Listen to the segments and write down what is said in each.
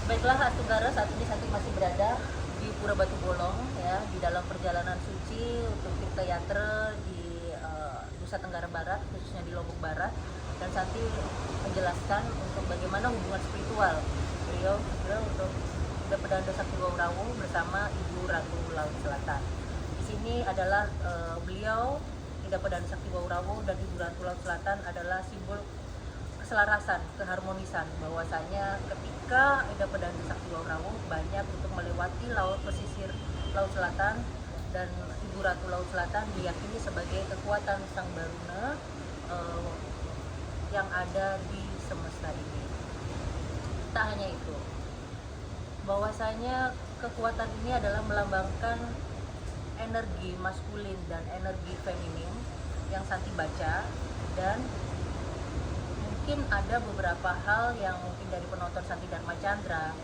Baiklah Astunggara, saat ini Santi masih berada di Pura Batu Bolong ya, di dalam perjalanan suci untuk Tirta Yatra di Nusa Tenggara Barat, khususnya di Lombok Barat. Dan Santi menjelaskan untuk bagaimana hubungan spiritual beliau untuk Pedanda Sakti Wawrawu bersama Ibu Ratu Laut Selatan. Di sini adalah beliau, Ida Pedanda Sakti Wawrawu dan Ibu Ratu Laut Selatan adalah simbol keselarasan, keharmonisan, bahwasanya ketika Ida Pedanda Sakti Wawrawu banyak untuk melewati laut pesisir Laut Selatan, dan Ibu Ratu Laut Selatan diyakini sebagai kekuatan Sang Baruna yang ada di semesta ini. Tak hanya itu, bahwasanya kekuatan ini adalah melambangkan energi maskulin dan energi feminin yang Santi baca, dan mungkin ada beberapa hal yang mungkin dari penonton Santi Dharma Chandra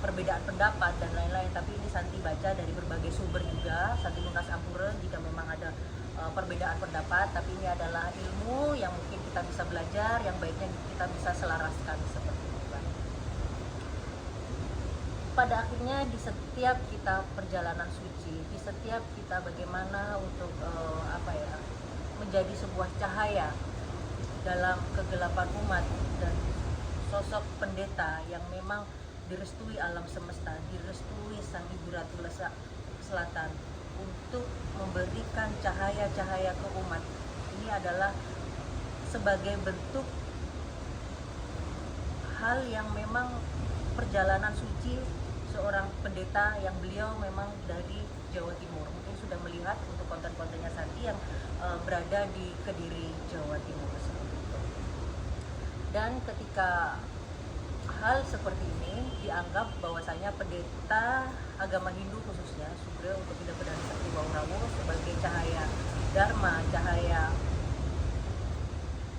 perbedaan pendapat dan lain-lain, tapi ini Santi baca dari berbagai sumber juga, Santi Lunas Ampura, jika memang ada perbedaan pendapat, tapi ini adalah ilmu yang mungkin kita bisa belajar, yang baiknya kita bisa selaraskan seperti itu kan. Pada akhirnya di setiap kita perjalanan suci, di setiap kita bagaimana untuk menjadi sebuah cahaya dalam kegelapan umat, dan sosok pendeta yang memang direstui alam semesta, direstui Sang Ibu Ratu Selatan untuk memberikan cahaya-cahaya ke umat. Ini adalah sebagai bentuk hal yang memang perjalanan suci seorang pendeta yang beliau memang dari Jawa Timur. Mungkin sudah melihat untuk konten-kontennya Santi yang berada di Kediri, Jawa Timur seperti itu. Dan ketika hal seperti ini dianggap bahwasanya pendeta agama Hindu khususnya Sugeng untuk Ida Pedanda Sakti Wawrawu sebagai cahaya Dharma, cahaya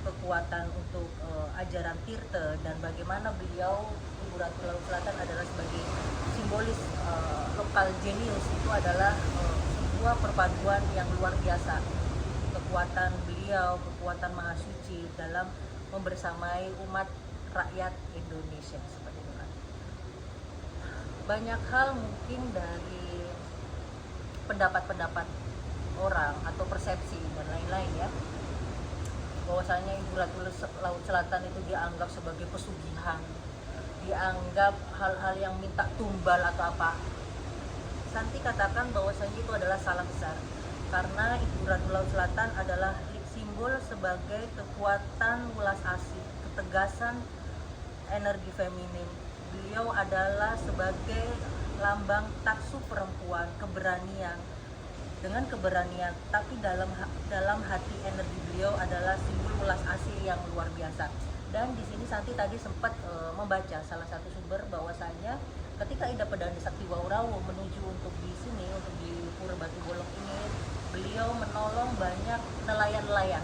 kekuatan untuk ajaran Tirta, dan bagaimana beliau Ibu Ratu Laut Selatan adalah sebagai simbolis lokal genius. Itu adalah sebuah perpaduan yang luar biasa, kekuatan beliau, kekuatan Maha Suci dalam membersamai umat rakyat Indonesia seperti itu kan. Banyak hal mungkin dari pendapat-pendapat orang atau persepsi dan lain-lain ya, bahwasanya Ibu Ratu Laut Selatan itu dianggap sebagai pesugihan, dianggap hal-hal yang minta tumbal atau apa. Santi katakan bahwasanya itu adalah salah besar, karena Ibu Ratu Laut Selatan adalah simbol sebagai kekuatan welas asih, ketegasan energi feminin. Beliau adalah sebagai lambang taksu perempuan, keberanian, dengan keberanian, tapi dalam hati energi beliau adalah simbol welas asih yang luar biasa. Dan di sini Santi tadi sempat membaca salah satu sumber bahwasanya ketika Ida Pedanda Sakti Wawrawu menuju untuk di sini, untuk di Pura Batu Bolong ini, beliau menolong banyak nelayan-nelayan,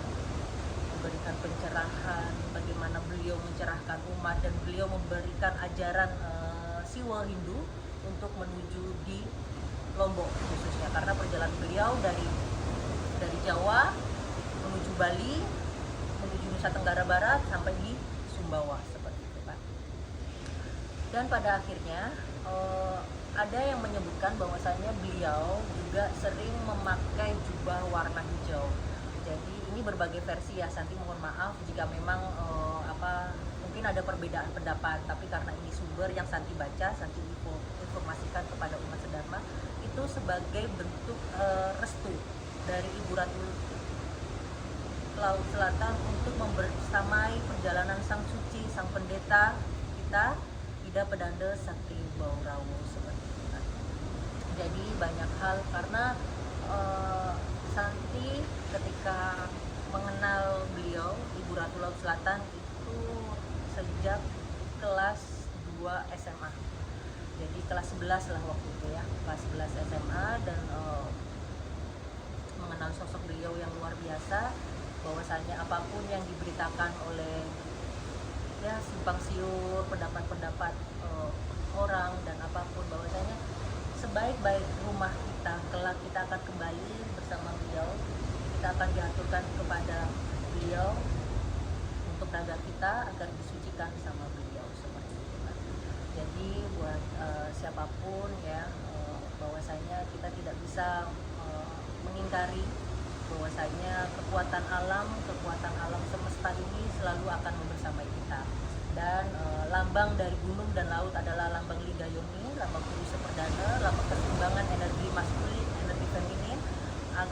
memberikan pencerahan, bagaimana beliau mencerahkan umat, dan beliau memberikan ajaran Siwa Hindu untuk menuju di Lombok khususnya, karena perjalanan beliau dari Jawa menuju Bali, menuju Nusa Tenggara Barat sampai di Sumbawa seperti itu kan. Dan pada akhirnya ada yang menyebutkan bahwasanya beliau juga sering memakai jubah warna hijau. Jadi ini berbagai versi ya, Santi mohon maaf jika memang mungkin ada perbedaan pendapat, tapi karena ini sumber yang Santi baca, Santi informasikan kepada umat sedharma, itu sebagai bentuk restu dari Ibu Ratu Laut Selatan untuk membersamai perjalanan sang suci, sang pendeta kita, Ida Pedanda Sakti Wawrawu seperti itu kan. Jadi banyak hal, karena Santi ketika mengenal beliau Ibu Ratu Laut Selatan itu sejak kelas 2 SMA. Jadi kelas 11 lah waktu itu ya, kelas 11 SMA, dan mengenal sosok beliau yang luar biasa, bahwasanya apapun yang diberitakan oleh ya simpang siur pendapat-pendapat orang dan apapun, bahwasanya sebaik-baik rumah kita kelak kita akan kembali bersama beliau, kita akan diaturkan kepada beliau untuk naga kita agar disucikan sama beliau seperti itu kan. apapun ya, bahwasanya kita tidak bisa mengingkari bahwasanya kekuatan alam semesta ini selalu akan membersamai kita. Dan lambang dari gunung dan laut adalah lambang Ligayomi, lambang Purusa Perdana, lambang keseimbangan energi maskulin, energi feminin,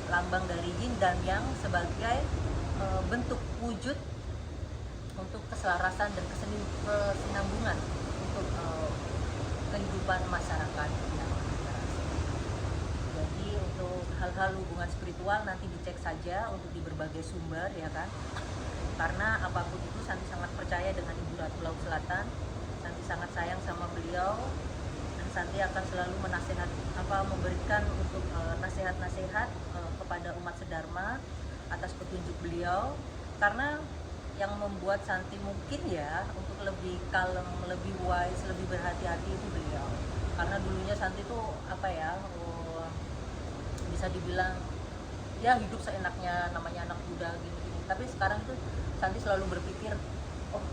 lambang dari yin dan yang sebagai bentuk wujud untuk keselarasan dan kesinambungan untuk kehidupan masyarakat. Jadi untuk hal-hal hubungan spiritual nanti dicek saja untuk di berbagai sumber ya kan. Karena apapun itu Santi sangat percaya dengan Ibu Ratu Laut Selatan. Santi sangat sayang sama beliau dan Santi akan selalu memberikan untuk nasihat-nasihat kepada umat sedharma atas petunjuk beliau. Karena yang membuat Santi mungkin ya untuk lebih kalem, lebih wise, lebih berhati-hati itu beliau. Karena dulunya Santi tuh bisa dibilang ya hidup seenaknya, namanya anak muda gini-gini. Tapi sekarang itu Santi selalu berpikir, oh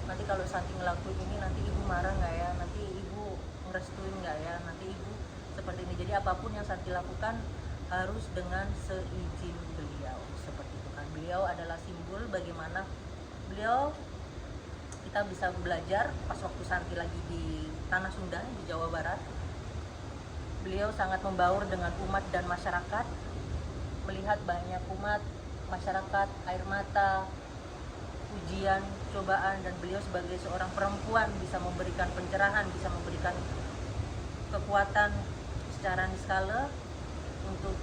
nanti kalau Santi ngelakuin ini nanti ibu marah nggak ya, nanti ibu ngerestuin nggak ya, nanti ibu seperti ini. Jadi apapun yang Santi lakukan harus dengan seizin beliau, seperti itu kan. Beliau adalah simbol bagaimana beliau kita bisa belajar pas waktu Santi lagi di Tanah Sunda di Jawa Barat. Beliau sangat membaur dengan umat dan masyarakat, melihat banyak umat, masyarakat, air mata, ujian, cobaan, dan beliau sebagai seorang perempuan bisa memberikan pencerahan, bisa memberikan kekuatan secara niskala untuk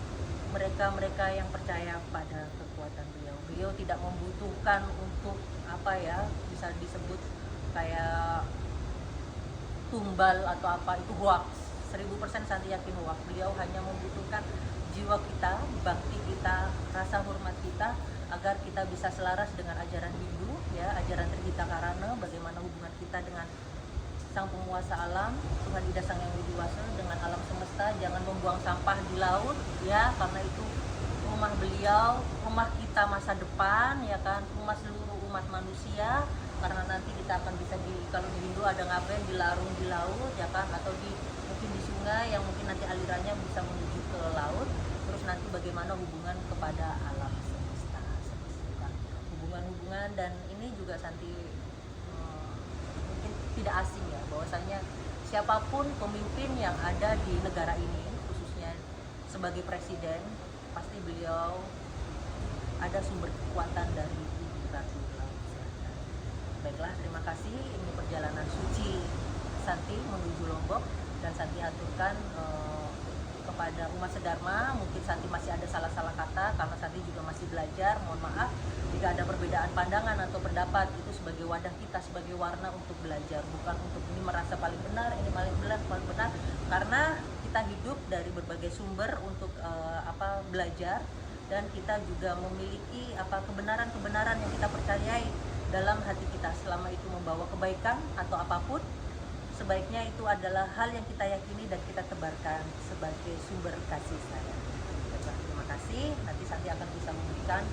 mereka-mereka yang percaya pada kekuatan beliau. Beliau tidak membutuhkan untuk bisa disebut kayak tumbal atau apa, itu hoax. 1000% Santi yakin hoax. Beliau hanya membutuhkan jiwa kita, bakti kita, rasa hormat kita agar kita bisa selaras dengan ajaran Hindu ya, ajaran Trihita Karana, bagaimana hubungan kita dengan Sang Penguasa Alam, Tuhan Ida Sang Yang Widiwasa, dengan alam semesta. Jangan membuang sampah di laut ya, karena itu rumah beliau, rumah kita masa depan ya kan, rumah seluruh umat manusia. Karena nanti kita akan bisa kalau di Hindu ada ngapain, dilarung di laut ya kan, atau mungkin di sungai yang mungkin nanti alirannya bisa menuju ke laut. Terus nanti bagaimana hubungan kepada alam semesta, hubungan-hubungan. Dan ini juga Santi mungkin tidak asing ya, bahwasanya siapapun pemimpin yang ada di negara ini, khususnya sebagai presiden, pasti beliau ada sumber kekuatan dari Ibu Ratu Laut Selatan. Baiklah, terima kasih. Ini perjalanan suci Santi menuju Lombok, dan Santi aturkan kepada umat sedharma. Mungkin Santi masih ada salah-salah kata karena Santi juga masih belajar. Mohon maaf jika ada perbedaan pandangan atau pendapat, itu sebagai wadah kita, sebagai warna untuk belajar, bukan untuk ini merasa paling benar, ini paling benar, karena kita hidup dari berbagai sumber untuk belajar, dan kita juga memiliki kebenaran-kebenaran yang kita percayai dalam hati kita. Selama itu membawa kebaikan atau apapun, sebaiknya itu adalah hal yang kita yakini dan kita tebarkan sebagai sumber kasih sayang. Terima kasih. Nanti Santi akan bisa memberikan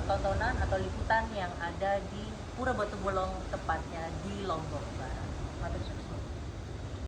tontonan atau liputan yang ada di Pura Batu Bolong, tepatnya di Lombok Barat.